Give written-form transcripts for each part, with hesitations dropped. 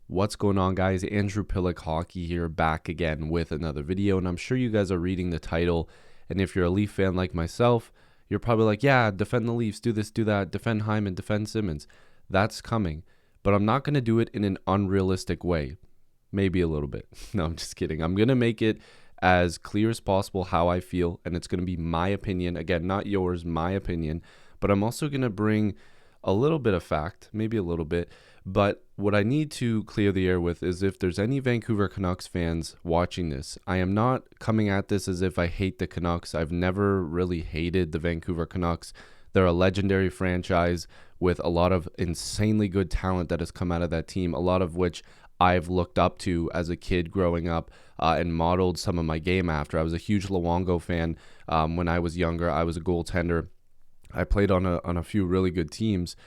What's going on, guys? Andrew Piluk Hockey here, back again with another video, and I'm sure you guys are reading the title, and if you're a Leaf fan like myself, you're probably like, yeah, defend the Leafs, do this, do that, defend Hyman, defend Simmonds. That's coming, but I'm not going to do it in an unrealistic way. Maybe a little bit. No, I'm just kidding. I'm going to make it as clear as possible how I feel, and it's going to be my opinion. Again, not yours, my opinion, but I'm also going to bring a little bit of fact, maybe a little bit. But what I need to clear the air with is if there's any Vancouver Canucks fans watching this, I am not coming at this as if I hate the Canucks. I've never really hated the Vancouver Canucks. They're a legendary franchise with a lot of insanely good talent that has come out of that team, a lot of which I've looked up to as a kid growing up and modeled some of my game after. I was a huge Luongo fan when I was younger. I was a goaltender. I played on a few really good teams.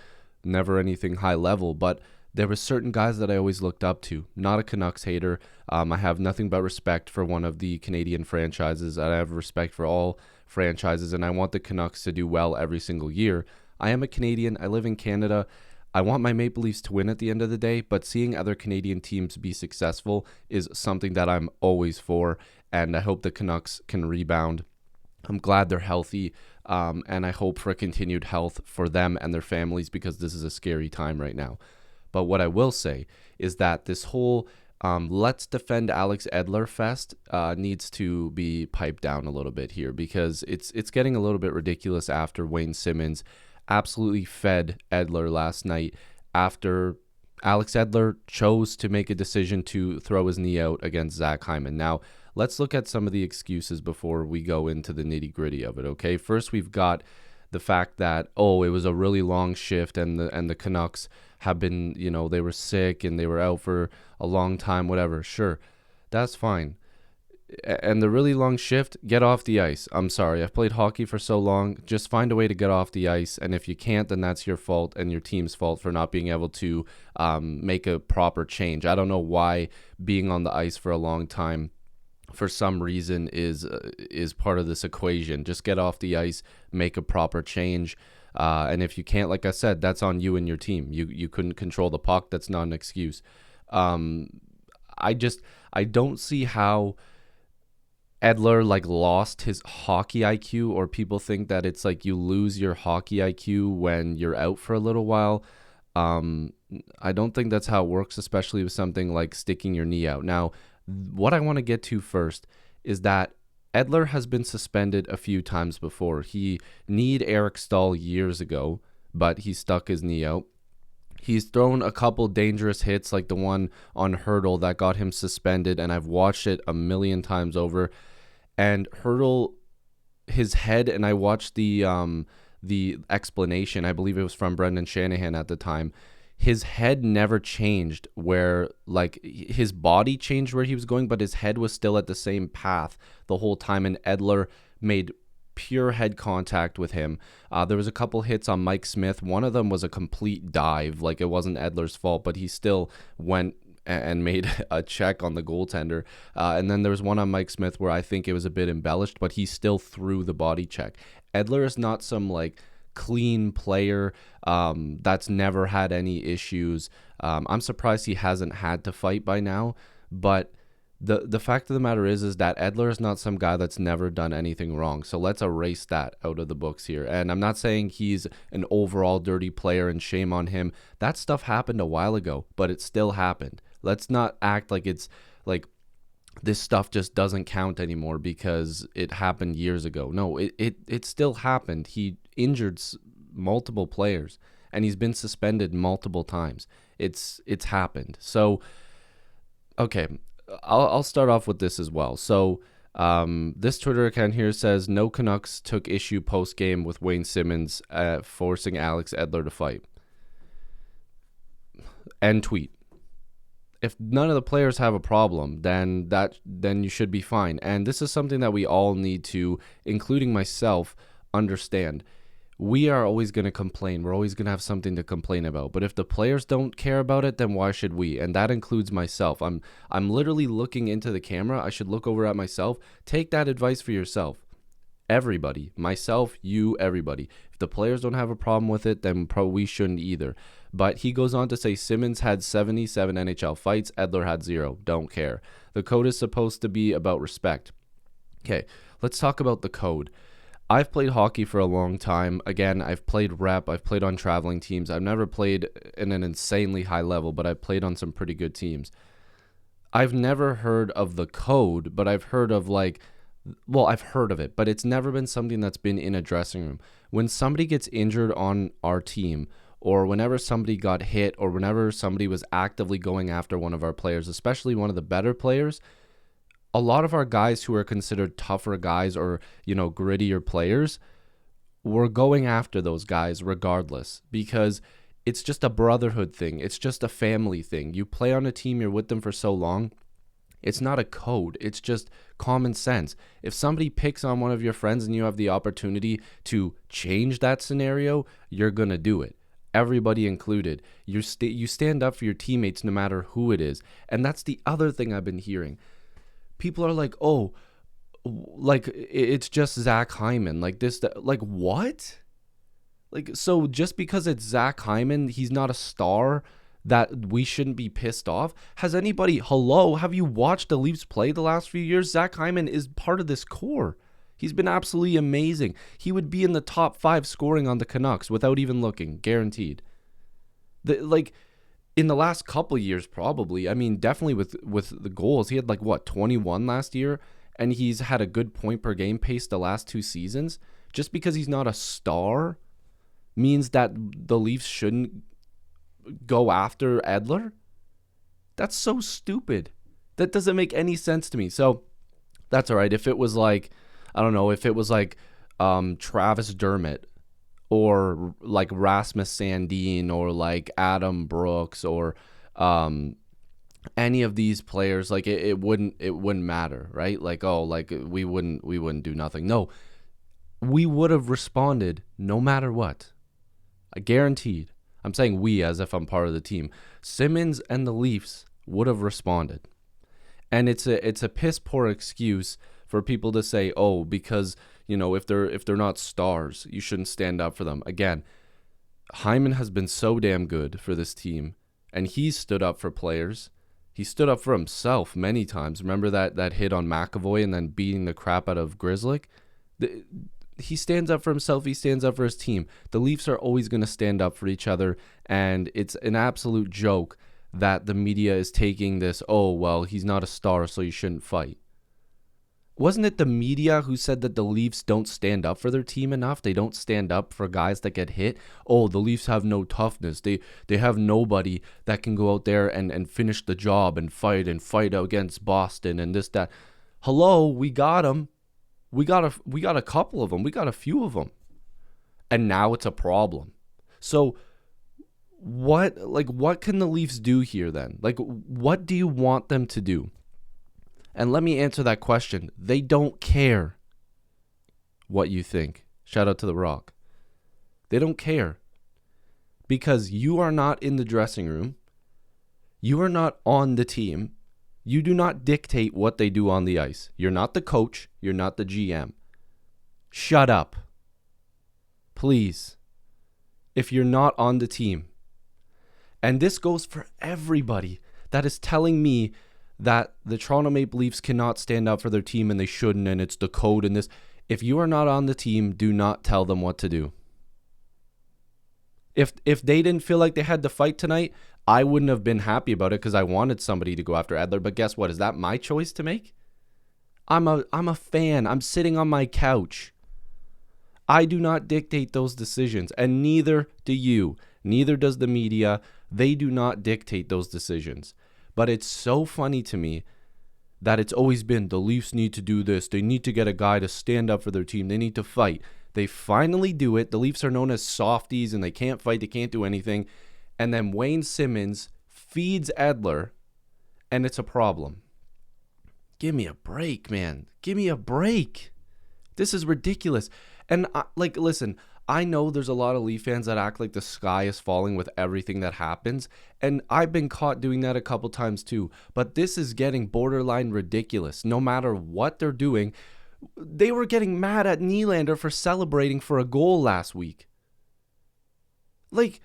Never anything high level, but there were certain guys that I always looked up to. Not a Canucks hater. I have nothing but respect for one of the Canadian franchises. I have respect for all franchises, and I want the Canucks to do well every single year. I am a Canadian. I live in Canada. I want my Maple Leafs to win at the end of the day, but seeing other Canadian teams be successful is something that I'm always for, and I hope the Canucks can rebound. I'm glad they're healthy, and I hope for continued health for them and their families because this is a scary time right now. But what I will say is that this whole let's defend Alex Edler fest needs to be piped down a little bit here because it's getting a little bit ridiculous after Wayne Simmonds absolutely fed Edler last night after Alex Edler chose to make a decision to throw his knee out against Zach Hyman. Now, let's look at some of the excuses before we go into the nitty-gritty of it, okay? First, we've got the fact that, it was a really long shift and the Canucks have been, they were sick and they were out for a long time, whatever. Sure, that's fine. And the really long shift, get off the ice. I'm sorry, I've played hockey for so long. Just find a way to get off the ice. And if you can't, then that's your fault and your team's fault for not being able to make a proper change. I don't know why being on the ice for a long time for some reason is part of this equation. Just get off the ice, make a proper change. And if you can't, like I said, that's on you and your team. You couldn't control the puck. That's not an excuse. I don't see how Edler lost his hockey IQ, or people think that it's like you lose your hockey IQ when you're out for a little while. I don't think that's how it works, especially with something like sticking your knee out. Now, what I want to get to first is that Edler has been suspended a few times before. He kneed Eric Stahl years ago, but he stuck his knee out. He's thrown a couple dangerous hits like the one on Hurdle that got him suspended, and I've watched it a million times over. And Hurdle, his head, and I watched the explanation, I believe it was from Brendan Shanahan at the time. His head never changed where, his body changed where he was going, but his head was still at the same path the whole time, and Edler made pure head contact with him. There was a couple hits on Mike Smith. One of them was a complete dive. It wasn't Edler's fault, but he still went and made a check on the goaltender. And then there was one on Mike Smith where I think it was a bit embellished, but he still threw the body check. Edler is not some clean player that's never had any issues. I'm surprised he hasn't had to fight by now, but the fact of the matter is that Edler is not some guy that's never done anything wrong. So let's erase that out of the books here. And I'm not saying he's an overall dirty player and shame on him. That stuff happened a while ago, but it still happened. Let's not act like it's like this stuff just doesn't count anymore because it happened years ago. No, it still happened. He injured multiple players and he's been suspended multiple times. It's happened. So, okay. I'll start off with this as well. So this Twitter account here says, no Canucks took issue post-game with Wayne Simmonds forcing Alex Edler to fight. End tweet. If none of the players have a problem, then you should be fine. And this is something that we all need to, including myself, understand. We are always going to complain. We're always going to have something to complain about. But if the players don't care about it, then why should we? And that includes myself. I'm literally looking into the camera. I should look over at myself. Take that advice for yourself. Everybody, myself, you, everybody. If the players don't have a problem with it, then probably we shouldn't either. But he goes on to say Simmonds had 77 NHL fights, Edler had 0. Don't care. The code is supposed to be about respect. Okay, let's talk about the code. I've played hockey for a long time. Again, I've played rep. I've played on traveling teams. I've never played in an insanely high level, but I've played on some pretty good teams. I've never heard of the code, but I've heard of I've heard of it, but it's never been something that's been in a dressing room. When somebody gets injured on our team, or whenever somebody got hit, or whenever somebody was actively going after one of our players, especially one of the better players, a lot of our guys who are considered tougher guys or, grittier players, were going after those guys regardless, because it's just a brotherhood thing. It's just a family thing. You play on a team, you're with them for so long. It's not a code. It's just common sense. If somebody picks on one of your friends and you have the opportunity to change that scenario, you're going to do it. Everybody included. You stand up for your teammates no matter who it is. And that's the other thing I've been hearing. People are like, oh, like it's just Zach Hyman. Like this, like what? Like, so just because it's Zach Hyman, he's not a star, that we shouldn't be pissed off? Have you watched the Leafs play the last few years? Zach Hyman is part of this core. He's been absolutely amazing. He would be in the top 5 scoring on the Canucks without even looking, guaranteed. In the last couple years, probably. I mean, definitely with the goals. He had 21 last year, and he's had a good point per game pace the last 2 seasons. Just because he's not a star means that the Leafs shouldn't go after Edler? That's so stupid. That doesn't make any sense to me. So that's all right. If it was Travis Dermott or Rasmus Sandin or Adam Brooks or any of these players, it wouldn't matter, right? We wouldn't do nothing. No, we would have responded no matter what. I guaranteed. I'm saying we as if I'm part of the team. Simmonds and the Leafs would have responded. And it's a piss poor excuse for people to say, oh, because, if they're not stars, you shouldn't stand up for them. Again, Hyman has been so damn good for this team, and he's stood up for players. He stood up for himself many times. Remember that hit on McAvoy and then beating the crap out of Grzelcyk? He stands up for himself. He stands up for his team. The Leafs are always going to stand up for each other, and it's an absolute joke that the media is taking this, oh, well, he's not a star, so you shouldn't fight. Wasn't it the media who said that the Leafs don't stand up for their team enough? They don't stand up for guys that get hit? Oh, the Leafs have no toughness. They have nobody that can go out there and finish the job and fight against Boston and this, that. Hello, we got them. We got a couple of them. We got a few of them. And now it's a problem. So what can the Leafs do here then? What do you want them to do? And let me answer that question. They don't care what you think. Shout out to The Rock. They don't care. Because you are not in the dressing room. You are not on the team. You do not dictate what they do on the ice. You're not the coach. You're not the GM. Shut up. Please. If you're not on the team. And this goes for everybody that is telling me that the Toronto Maple Leafs cannot stand up for their team and they shouldn't, and it's the code and this. If you are not on the team, do not tell them what to do. If they didn't feel like they had to fight tonight, I wouldn't have been happy about it because I wanted somebody to go after Edler. But guess what? Is that my choice to make? I'm a fan. I'm sitting on my couch. I do not dictate those decisions, and neither do you. Neither does the media. They do not dictate those decisions. But it's so funny to me that it's always been the Leafs need to do this. They need to get a guy to stand up for their team. They need to fight. They finally do it. The Leafs are known as softies and they can't fight. They can't do anything. And then Wayne Simmonds feeds Edler and it's a problem. Give me a break, man. Give me a break. This is ridiculous. And listen, I know there's a lot of Leaf fans that act like the sky is falling with everything that happens. And I've been caught doing that a couple times too. But this is getting borderline ridiculous. No matter what they're doing, They were getting mad at Nylander for celebrating for a goal last week. Like,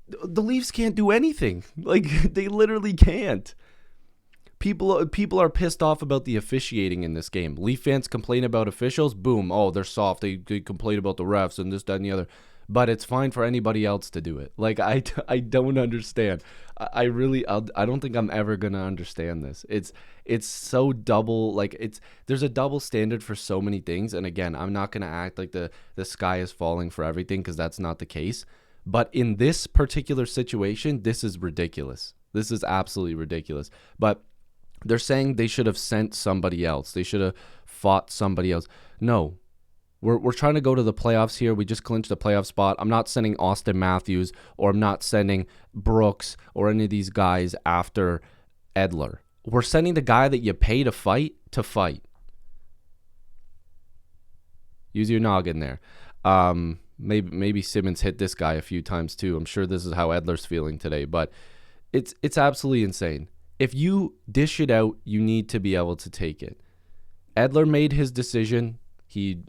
the Leafs can't do anything. Like, they literally can't. People are pissed off about the officiating in this game. Leaf fans complain about officials. Boom. Oh, they're soft. They complain about the refs and this, that, and the other. But it's fine for anybody else to do it. Like, I don't understand. I don't think I'm ever going to understand this. It's so double. Like, there's a double standard for so many things. And again, I'm not going to act like the sky is falling for everything, because that's not the case. But in this particular situation, this is ridiculous. This is absolutely ridiculous. But they're saying they should have sent somebody else. They should have fought somebody else. No. We're trying to go to the playoffs here. We just clinched the playoff spot. I'm not sending Austin Matthews, or I'm not sending Brooks or any of these guys after Edler. We're sending the guy that you pay to fight to fight. Use your noggin there. Maybe Simmonds hit this guy a few times too. I'm sure this is how Edler's feeling today, but it's absolutely insane. If you dish it out, you need to be able to take it. Edler made his decision. He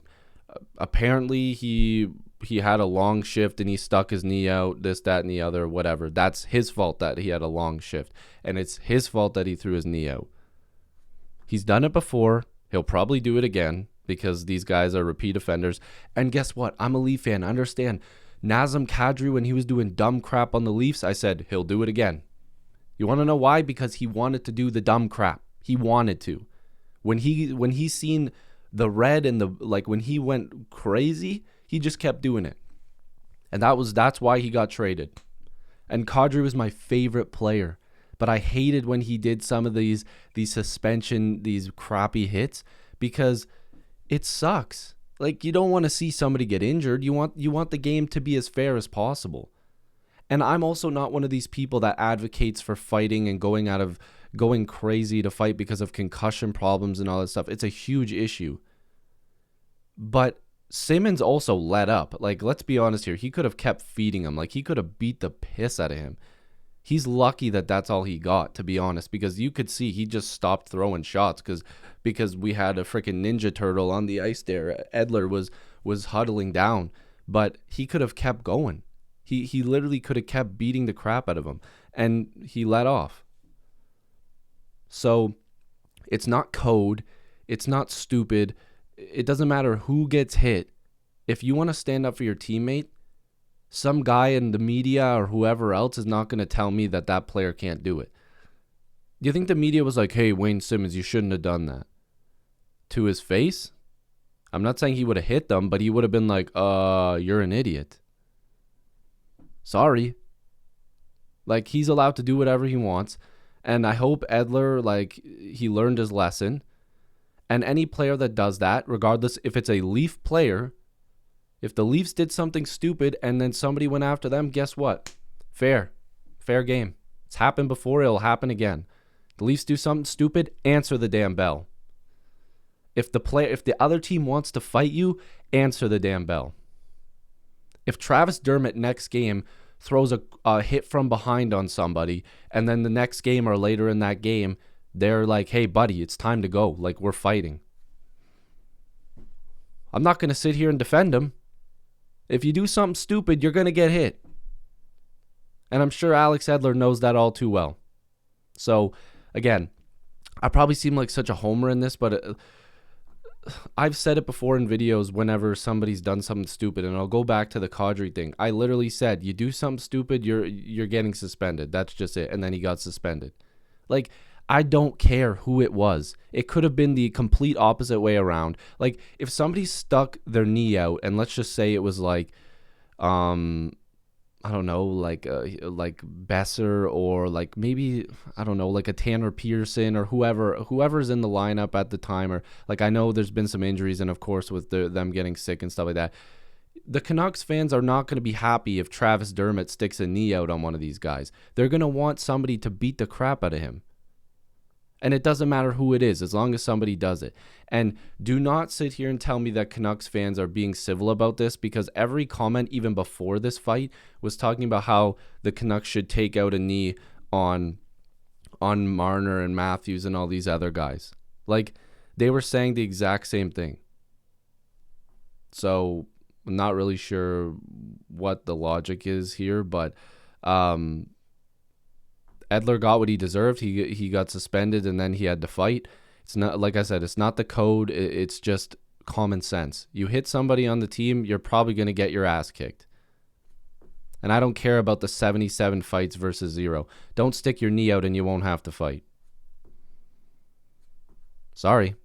apparently he had a long shift and he stuck his knee out, this, that, and the other, whatever. That's his fault that he had a long shift, and it's his fault that he threw his knee out. He's done it before. He'll probably do it again, because these guys are repeat offenders. And guess what? I'm a Leaf fan. Understand, Nazem Kadri, when he was doing dumb crap on the Leafs, I said he'll do it again. You want to know why? Because he wanted to do the dumb crap. He wanted to. When he seen the red and when he went crazy, he just kept doing it. And that's why he got traded. And Kadri was my favorite player, but I hated when he did some of these suspension, these crappy hits, because it sucks. Like, you don't want to see somebody get injured. You want the game to be as fair as possible. And I'm also not one of these people that advocates for fighting and going crazy to fight because of concussion problems and all that stuff. It's a huge issue. But Simmonds also let up. Like, let's be honest here. He could have kept feeding him. Like, he could have beat the piss out of him. He's lucky that that's all he got, to be honest, because you could see he just stopped throwing shots because we had a freaking Ninja Turtle on the ice there. Edler was huddling down, but he could have kept going. He literally could have kept beating the crap out of him, and he let off. So it's not code. It's not stupid. It doesn't matter who gets hit. If you want to stand up for your teammate, some guy in the media or whoever else is not going to tell me that player can't do it. Do you think the media was like, hey, Wayne Simmonds, you shouldn't have done that? To his face? I'm not saying he would have hit them, but he would have been like, you're an idiot. Sorry. Like, he's allowed to do whatever he wants. And I hope Edler, he learned his lesson. And any player that does that, regardless if it's a Leaf player, if the Leafs did something stupid and then somebody went after them, guess what? Fair game. It's happened before. It'll happen again. The Leafs do something stupid, answer the damn bell. If the other team wants to fight you, answer the damn bell. If Travis Dermott next game throws a hit from behind on somebody, and then the next game or later in that game, they're like, hey, buddy, it's time to go. Like, we're fighting. I'm not going to sit here and defend him. If you do something stupid, you're going to get hit. And I'm sure Alex Edler knows that all too well. So, again, I probably seem like such a homer in this, but I've said it before in videos whenever somebody's done something stupid, and I'll go back to the Kadri thing. I literally said, you do something stupid, you're getting suspended. That's just it. And then he got suspended. Like, I don't care who it was. It could have been the complete opposite way around. Like, if somebody stuck their knee out, and let's just say it was like, I don't know, like Besser, or like maybe, I don't know, like a Tanner Pearson or whoever's in the lineup at the time, or like, I know there's been some injuries, and of course with them getting sick and stuff like that. The Canucks fans are not going to be happy if Travis Dermott sticks a knee out on one of these guys. They're going to want somebody to beat the crap out of him. And it doesn't matter who it is, as long as somebody does it. And do not sit here and tell me that Canucks fans are being civil about this, because every comment, even before this fight, was talking about how the Canucks should take out a knee on Marner and Matthews and all these other guys. Like, they were saying the exact same thing. So I'm not really sure what the logic is here, but Edler got what he deserved. He got suspended and then he had to fight. It's not, like I said, it's not the code. It's just common sense. You hit somebody on the team, you're probably going to get your ass kicked. And I don't care about the 77 fights versus 0. Don't stick your knee out and you won't have to fight. Sorry.